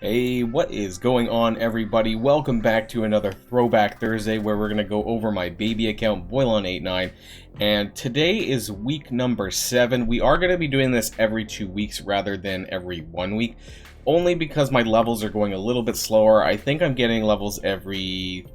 Hey, what is going on, everybody? Welcome back to another Throwback Thursday where we're going to go over my baby account, Boylon89. And today is week number 7. We are going to be doing this every 2 weeks rather than every 1 week, only because my levels are going a little bit slower. I think I'm getting levels every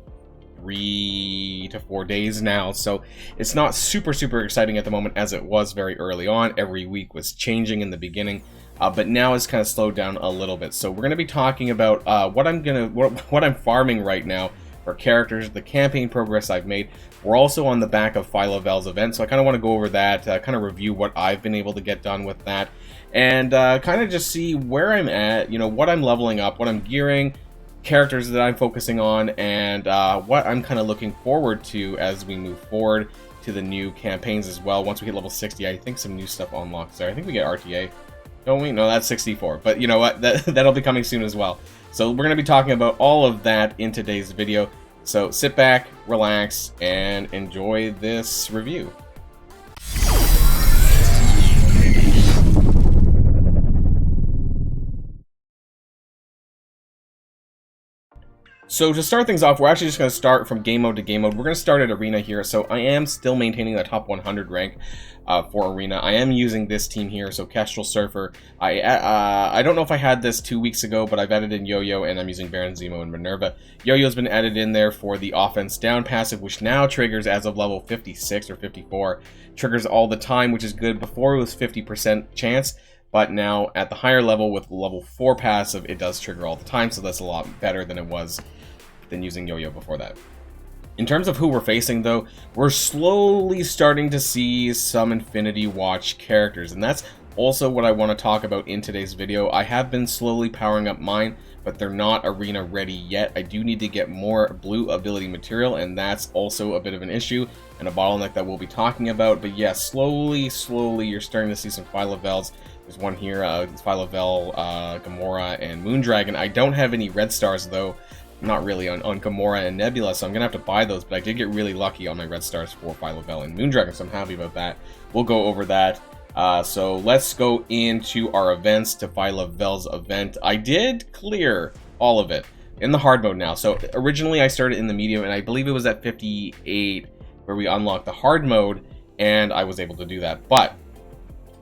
3 to 4 days now, so it's not super exciting at the moment as it was very early on. Every week was changing in the beginning. But now it's kind of slowed down a little bit. So we're going to be talking about what I'm farming right now for characters, the campaign progress I've made. We're also on the back of phyla-vell's event, so I kind of want to go over that, kind of review what I've been able to get done with that, and kind of just see where I'm at, you know, what I'm leveling up, what I'm gearing, characters that I'm focusing on, and what I'm kind of looking forward to as we move forward to the new campaigns as well. Once we hit level 60, I think some new stuff unlocks there. I think we get RTA. Don't we? No, that's 64. But you know what? That'll be coming soon as well. So we're going to be talking about all of that in today's video. So sit back, relax, and enjoy this review. So to start things off, we're actually just going to start from game mode to game mode. We're going to start at Arena here. So I am still maintaining the top 100 rank for Arena. I am using this team here, so Kestrel, Surfer. I don't know if I had this 2 weeks ago, but I've added in Yo-Yo, and I'm using Baron, Zemo, and Minerva. Yo-Yo's been added in there for the offense down passive, which now triggers as of level 56 or 54. Triggers all the time, which is good. Before it was 50% chance. But now at the higher level with level 4 passive, it does trigger all the time, so that's a lot better than it was than using Yo-Yo before that. In terms of who we're facing, though, we're slowly starting to see some Infinity Watch characters, and that's also what I want to talk about in today's video. I have been slowly powering up mine, but they're not arena ready yet. I do need to get more blue ability material, and that's also a bit of an issue and a bottleneck that we'll be talking about. But yeah, slowly, you're starting to see some phyla-vells. There's one here, phyla-vell, Gamora, and Moondragon. I don't have any red stars, though. Not really on Gamora and Nebula, so I'm going to have to buy those, but I did get really lucky on my red stars for phyla-vell and Moondragon, so I'm happy about that. We'll go over that. So let's go into our events to phyla-vell's event. I did clear all of it in the hard mode now. So originally I started in the medium, and I believe it was at 58 where we unlocked the hard mode, and I was able to do that. But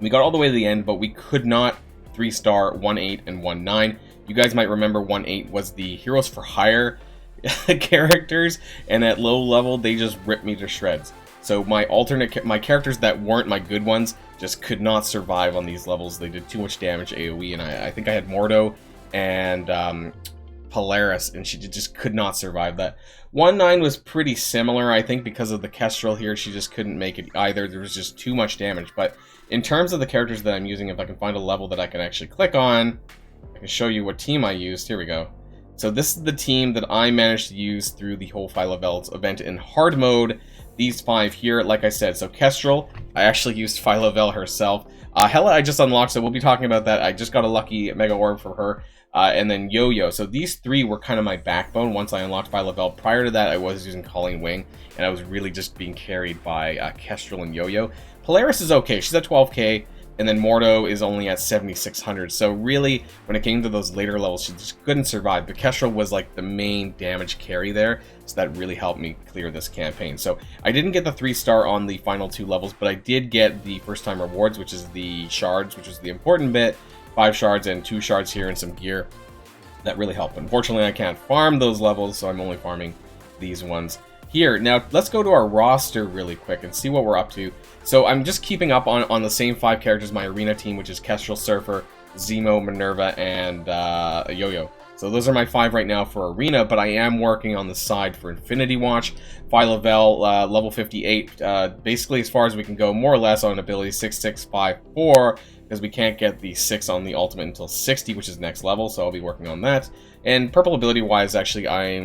we got all the way to the end, but we could not 3-star 1-8 and 1-9. You guys might remember 1-8 was the Heroes for Hire characters, and at low level they just ripped me to shreds. So my characters that weren't my good ones just could not survive on these levels. They did too much damage AoE, and I think I had Mordo and Polaris, and she just could not survive that. 1-9 was pretty similar, I think, because of the Kestrel here. She just couldn't make it either. There was just too much damage. But in terms of the characters that I'm using, if I can find a level that I can actually click on, I can show you what team I used. Here we go. So this is the team that I managed to use through the whole phyla-vell's event in hard mode. These 5 here, like I said. So Kestrel, I actually used phyla-vell herself. Hela I just unlocked, so we'll be talking about that. I just got a lucky Mega Orb for her. And then Yo-Yo. So these 3 were kind of my backbone once I unlocked phyla-vell. Prior to that, I was using Colleen Wing, and I was really just being carried by Kestrel and Yo-Yo. Polaris is okay. She's at 12k. And then Mordo is only at 7,600. So really, when it came to those later levels, she just couldn't survive. But Kestrel was like the main damage carry there. So that really helped me clear this campaign. So I didn't get the 3-star on the final 2 levels, but I did get the first time rewards, which is the shards, which was the important bit. 5 shards and 2 shards here and some gear. That really helped. Unfortunately, I can't farm those levels, so I'm only farming these ones here. Now, let's go to our roster really quick and see what we're up to. So I'm just keeping up on the same 5 characters, my arena team, which is Kestrel, Surfer, Zemo, Minerva, and Yo-Yo. So those are my 5 right now for arena, but I am working on the side for Infinity Watch. phyla-vell, level 58, basically as far as we can go, more or less on ability 6-6-5-4, because we can't get the 6 on the ultimate until 60, which is next level, so I'll be working on that. And purple ability-wise, actually, I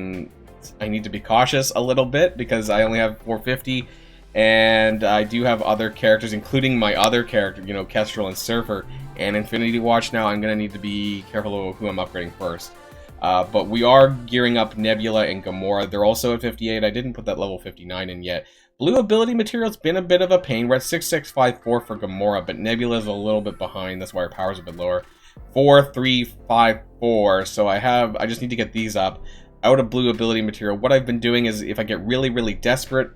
need to be cautious a little bit, because I only have 450, and I do have other characters, including my other character, you know, Kestrel and Surfer, and Infinity Watch. Now I'm going to need to be careful of who I'm upgrading first. But we are gearing up Nebula and Gamora. They're also at 58. I didn't put that level 59 in yet. Blue ability material's been a bit of a pain. We're at 6654 for Gamora, but Nebula's a little bit behind. That's why her power's a bit lower. 4, 3, 5, 4. So I just need to get these up. Out of blue ability material, what I've been doing is if I get really, really desperate,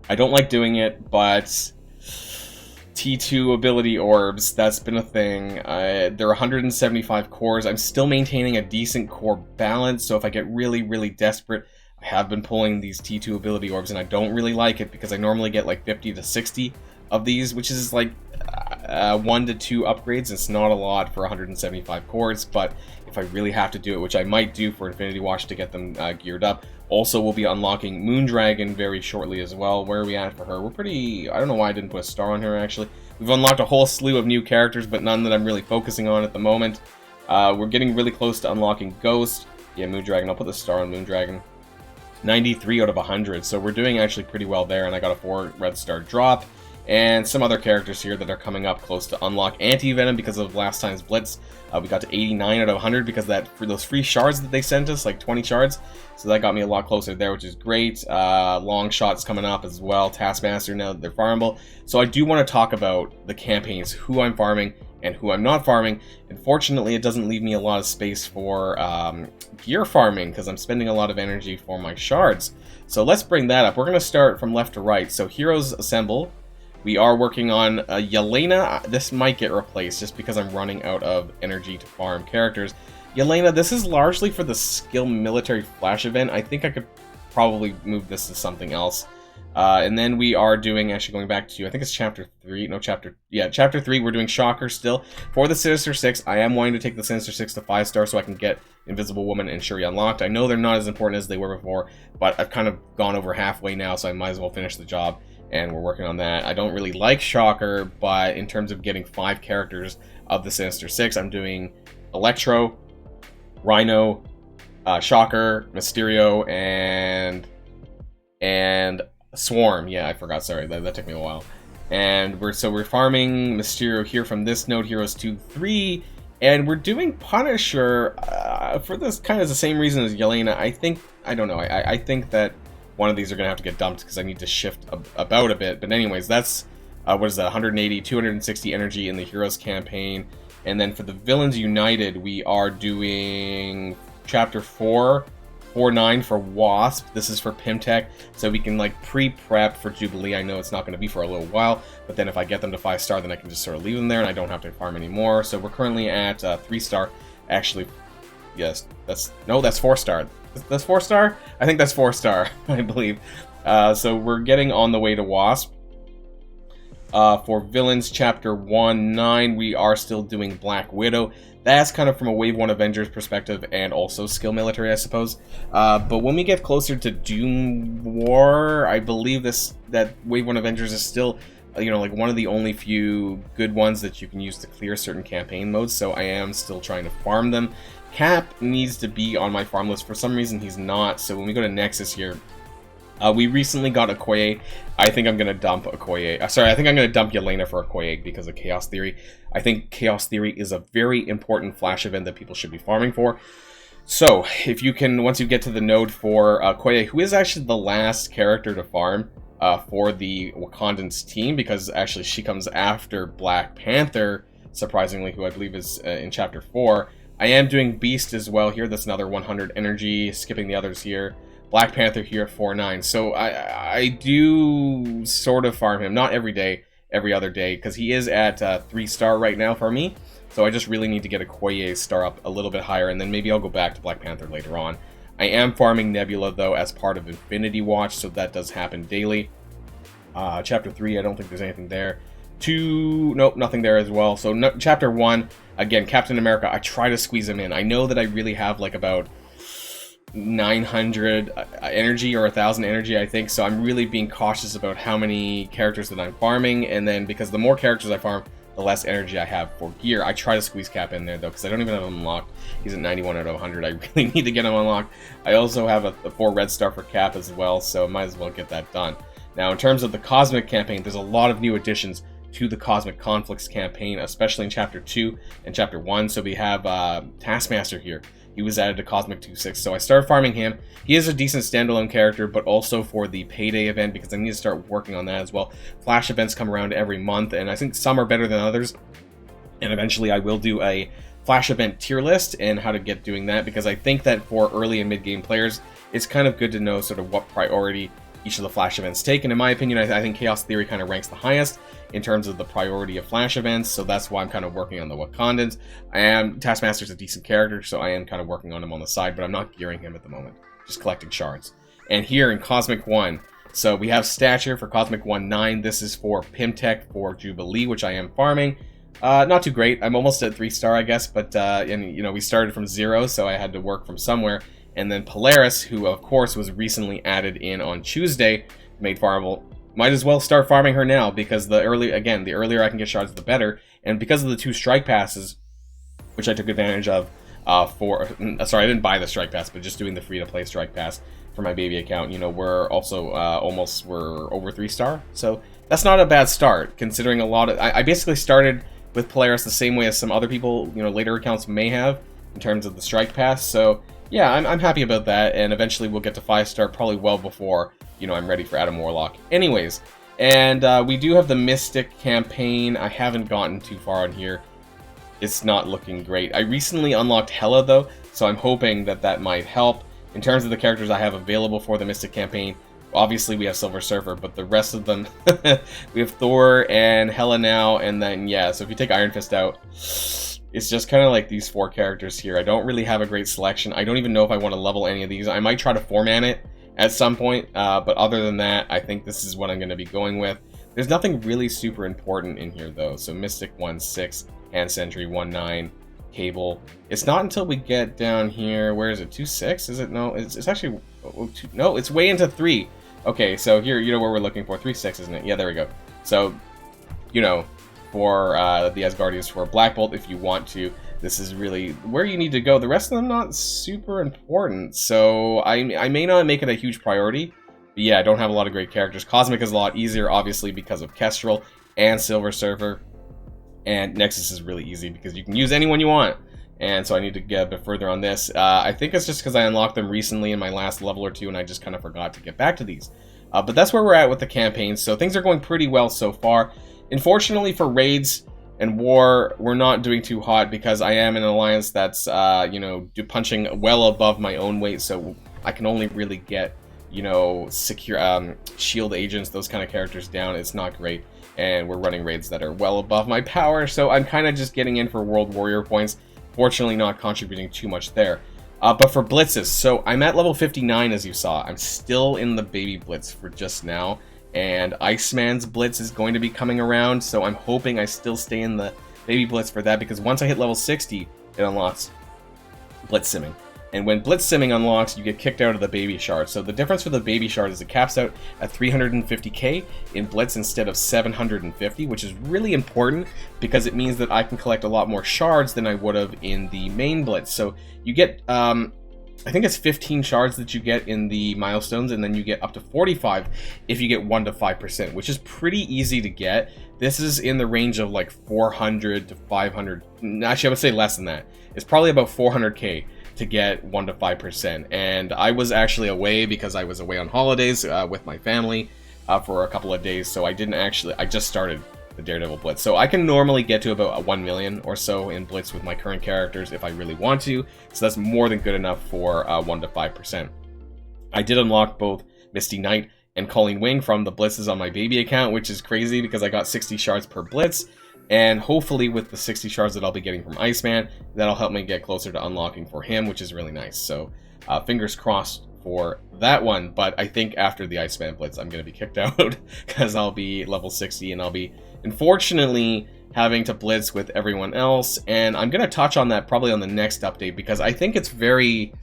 I don't like doing it, but T2 ability orbs, that's been a thing. They're 175 cores. I'm still maintaining a decent core balance, so if I get really, really desperate, I have been pulling these T2 ability orbs, and I don't really like it because I normally get like 50 to 60 of these, which is like 1 to 2 upgrades. It's not a lot for 175 cores, but if I really have to do it, which I might do for Infinity Watch to get them geared up. Also, we'll be unlocking Moondragon very shortly as well. Where are we at for her? We're pretty... I don't know why I didn't put a star on her, actually. We've unlocked a whole slew of new characters, but none that I'm really focusing on at the moment. We're getting really close to unlocking Ghost. Yeah, Moondragon. I'll put the star on Moondragon. 93 out of 100, so we're doing actually pretty well there, and I got a 4 red star drop. And some other characters here that are coming up close to unlock. Anti-Venom because of last time's Blitz. We got to 89 out of 100 because for those free shards that they sent us, like 20 shards. So that got me a lot closer there, which is great. Long shots coming up as well. Taskmaster now that they're farmable. So I do want to talk about the campaigns, who I'm farming and who I'm not farming. Unfortunately, it doesn't leave me a lot of space for gear farming because I'm spending a lot of energy for my shards. So let's bring that up. We're going to start from left to right. So Heroes Assemble. We are working on Yelena. This might get replaced just because I'm running out of energy to farm characters. Yelena, this is largely for the skill military flash event. I think I could probably move this to something else. And then we are doing, actually going back to, I think it's chapter 3. No, chapter 3. We're doing Shocker still. For the Sinister Six, I am wanting to take the Sinister Six to 5-star so I can get Invisible Woman and Shuri unlocked. I know they're not as important as they were before, but I've kind of gone over halfway now, so I might as well finish the job. And we're working on that. I don't really like Shocker, but in terms of getting 5 characters of the Sinister Six, I'm doing Electro, Rhino, Shocker, Mysterio, and Swarm. Yeah, I forgot. Sorry, that took me a while. And we're farming Mysterio here from this node, Heroes 2, 3, and we're doing Punisher for this kind of the same reason as Yelena. I don't know. I think that one of these are going to have to get dumped because I need to shift about a bit. But anyways, that's, what is that, 180, 260 energy in the Heroes campaign. And then for the Villains United, we are doing Chapter 4, 4-9 for Wasp. This is for Pimtech, so we can like pre-prep for Jubilee. I know it's not going to be for a little while, but then if I get them to 5-star, then I can just sort of leave them there and I don't have to farm anymore. So we're currently at 3-star. Actually, yes, that's 4-star. That's 4-star? I think that's 4-star, I believe. So we're getting on the way to Wasp. For Villains Chapter 1-9, we are still doing Black Widow. That's kind of from a Wave 1 Avengers perspective and also skill military, I suppose. But when we get closer to Doom War, I believe that Wave 1 Avengers is still, like one of the only few good ones that you can use to clear certain campaign modes, so I am still trying to farm them. Cap needs to be on my farm list. For some reason, he's not. So when we go to Nexus here, we recently got Okoye. I think I'm going to dump Okoye. I think I'm going to dump Yelena for Okoye because of Chaos Theory. I think Chaos Theory is a very important flash event that people should be farming for. So if you can, once you get to the node for Okoye, who is actually the last character to farm for the Wakandans team, because actually she comes after Black Panther, surprisingly, who I believe is in Chapter 4. I am doing Beast as well here. That's another 100 energy, skipping the others here. Black Panther here at 4-9. So I do sort of farm him. Not every day, every other day, because he is at 3-star right now for me. So I just really need to get Okoye's star up a little bit higher, and then maybe I'll go back to Black Panther later on. I am farming Nebula, though, as part of Infinity Watch, so that does happen daily. Chapter 3, I don't think there's anything there. 2, nope, nothing there as well. So no, Chapter 1, again, Captain America, I try to squeeze him in. I know that I really have like about 900 energy or 1,000 energy, I think, so I'm really being cautious about how many characters that I'm farming, and then because the more characters I farm, the less energy I have for gear. I try to squeeze Cap in there, though, because I don't even have him unlocked. He's at 91 out of 100. I really need to get him unlocked. I also have a 4 red star for Cap as well, so might as well get that done. Now, in terms of the Cosmic campaign, there's a lot of new additions to the Cosmic Conflicts campaign, especially in Chapter 2 and Chapter 1. So we have Taskmaster here. He was added to Cosmic 2-6, so I started farming him. He is a decent standalone character, but also for the Payday event, because I need to start working on that as well. Flash events come around every month, and I think some are better than others. And eventually I will do a Flash event tier list and how to get doing that, because I think that for early and mid-game players, it's kind of good to know sort of what priority each of the Flash events take. And in my opinion, I think Chaos Theory kind of ranks the highest in terms of the priority of Flash events, so that's why I'm kind of working on the Wakandans. Taskmaster's a decent character, so I am kind of working on him on the side, but I'm not gearing him at the moment. Just collecting shards. And here in Cosmic 1, so we have Stature for Cosmic 1-9. This is for Pimtech for Jubilee, which I am farming. Not too great. I'm almost at 3-star, I guess, but and you know, we started from 0, so I had to work from somewhere. And then Polaris, who of course was recently added in on Tuesday, made farmable. Might as well start farming her now, because the earlier I can get shards, the better. And because of the 2 strike passes, which I took advantage of sorry, I didn't buy the strike pass, but just doing the free-to-play strike pass for my baby account, you know, we're also we're over 3-star. So that's not a bad start, considering a lot of... I basically started with Polaris the same way as some other people, you know, later accounts may have, in terms of the strike pass. So yeah, I'm happy about that, and eventually we'll get to 5-star probably well before, you know, I'm ready for Adam Warlock. Anyways, and we do have the Mystic campaign. I haven't gotten too far on here. It's not looking great. I recently unlocked Hela, though, so I'm hoping that that might help. In terms of the characters I have available for the Mystic campaign, obviously we have Silver Surfer, but the rest of them, we have Thor and Hela now, and then, yeah, so if you take Iron Fist out, it's just kind of like these 4 characters here. I don't really have a great selection. I don't even know if I want to level any of these. I might try to 4-man it at some point, but other than that, I think this is what I'm going to be going with. There's nothing really super important in here, though. So Mystic 1-6, Hand Sentry 1-9, Cable. It's not until we get down here, where is it, 2-6? Is it? No, it's actually, no, it's way into 3. Okay, so here, you know where we're looking for, 3-6, isn't it? Yeah, there we go. So, you know, for the Asgardians, for Black Bolt, if you want to, this is really where you need to go. The rest of them not super important, so I may not make it a huge priority. But yeah, I don't have a lot of great characters. Cosmic is a lot easier, obviously, because of Kestrel and Silver Surfer. And Nexus is really easy because you can use anyone you want. And so I need to get a bit further on this. I think it's just because I unlocked them recently in my last level or 2, and I just kind of forgot to get back to these. But that's where we're at with the campaign, so things are going pretty well so far. Unfortunately for raids and war, we're not doing too hot because I am in an alliance that's, you know, punching well above my own weight, so I can only really get, you know, secure shield agents, those kind of characters down. It's not great, and we're running raids that are well above my power, so I'm kind of just getting in for World Warrior points. Fortunately, not contributing too much there. But for blitzes, so I'm at level 59, as you saw. I'm still in the baby blitz for just now, and Iceman's blitz is going to be coming around, so I'm hoping I still stay in the baby blitz for that, because once I hit level 60, it unlocks blitz simming. And when blitz simming unlocks, you get kicked out of the baby shard. So the difference for the baby shard is it caps out at 350k in blitz instead of 750, which is really important because it means that I can collect a lot more shards than I would have in the main blitz. So you get, I think it's 15 shards that you get in the milestones, and then you get up to 45 if you get 1 to 5%, which is pretty easy to get. This is in the range of like 400 to 500. Actually, I would say less than that. It's probably about 400k to get 1 to 5%. And I was actually away because I was away on holidays with my family for a couple of days, so I just started the Daredevil Blitz. So I can normally get to about 1 million or so in Blitz with my current characters if I really want to, so that's more than good enough for 1 to 5%. I did unlock both Misty Knight and Colleen Wing from the Blitzes on my baby account, which is crazy because I got 60 shards per Blitz. And hopefully with the 60 shards that I'll be getting from Iceman, that'll help me get closer to unlocking for him, which is really nice. So fingers crossed for that one. But I think after the Iceman Blitz, I'm going to be kicked out because I'll be level 60 and I'll be, unfortunately, having to blitz with everyone else. And I'm going to touch on that probably on the next update because I think it's very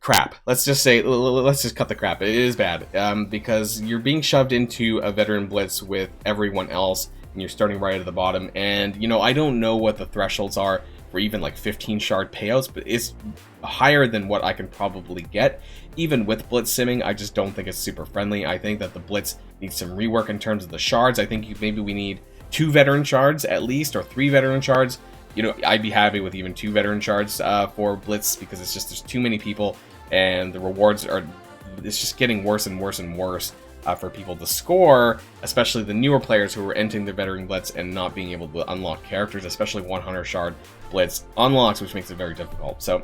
crap. Let's just cut the crap. It is bad because you're being shoved into a veteran blitz with everyone else. And you're starting right at the bottom, and you know, I don't know what the thresholds are for even like 15 shard payouts, but it's higher than what I can probably get even with blitz simming. I just don't think it's super friendly. I think that the blitz needs some rework in terms of the shards. I think maybe we need 2 veteran shards at least, or 3 veteran shards. You know, I'd be happy with even 2 veteran shards for blitz, because it's just there's too many people and the rewards are, it's just getting worse and worse and worse for people to score, especially the newer players who are entering the Veteran Blitz and not being able to unlock characters, especially 100 Shard Blitz unlocks, which makes it very difficult. So,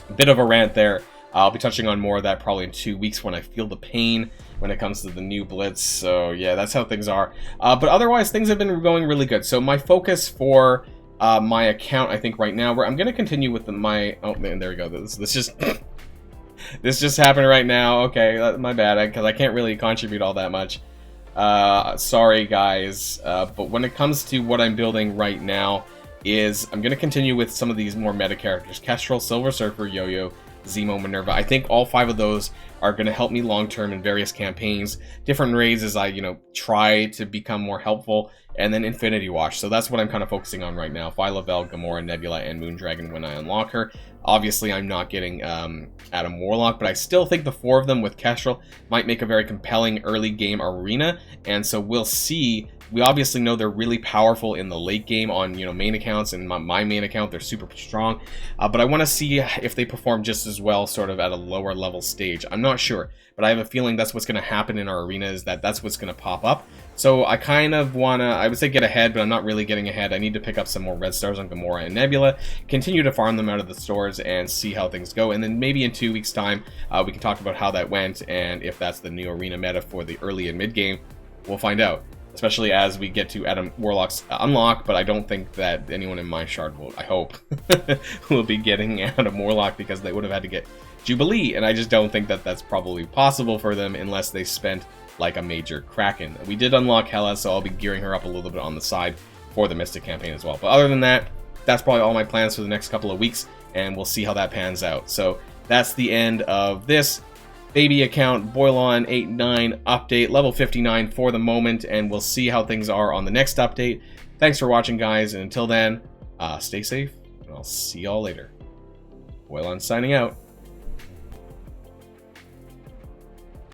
a bit of a rant there. I'll be touching on more of that probably in 2 weeks when I feel the pain when it comes to the new Blitz. So, yeah, that's how things are. But otherwise, things have been going really good. So, my focus for my account, I think right now, where I'm going to continue with my... Oh, man, there we go. This just... This just happened right now. Okay, my bad, because I can't really contribute all that much. Sorry, guys. But when it comes to what I'm building right now, I'm going to continue with some of these more meta characters. Kestrel, Silver Surfer, Yo-Yo, Zemo, Minerva. I think all 5 of those are going to help me long-term in various campaigns. Different raids as I, try to become more helpful. And then Infinity Watch. So that's what I'm kind of focusing on right now. phyla-vell, Gamora, Nebula, and Moondragon when I unlock her. Obviously, I'm not getting Adam Warlock, but I still think the 4 of them with Kestrel might make a very compelling early game arena. And so we'll see. We obviously know they're really powerful in the late game on main accounts, and my main account they're super strong. But I want to see if they perform just as well sort of at a lower level stage. I'm not sure, but I have a feeling that's what's going to happen in our arena, is that's what's going to pop up. So I kind of want to, I would say get ahead, but I'm not really getting ahead. I need to pick up some more red stars on Gamora and Nebula, continue to farm them out of the stores and see how things go. And then maybe in 2 weeks time, we can talk about how that went and if that's the new arena meta for the early and mid game. We'll find out. Especially as we get to Adam Warlock's unlock, but I don't think that anyone in my shard will, I hope, will be getting Adam Warlock because they would have had to get Jubilee, and I just don't think that that's probably possible for them unless they spent like a major Kraken. We did unlock Hela, so I'll be gearing her up a little bit on the side for the Mystic campaign as well. But other than that, that's probably all my plans for the next couple of weeks, and we'll see how that pans out. So that's the end of this baby account Boilon89 update, level 59 for the moment, and we'll see how things are on the next update. Thanks for watching, guys, and until then, stay safe, and I'll see y'all later. Boilon signing out.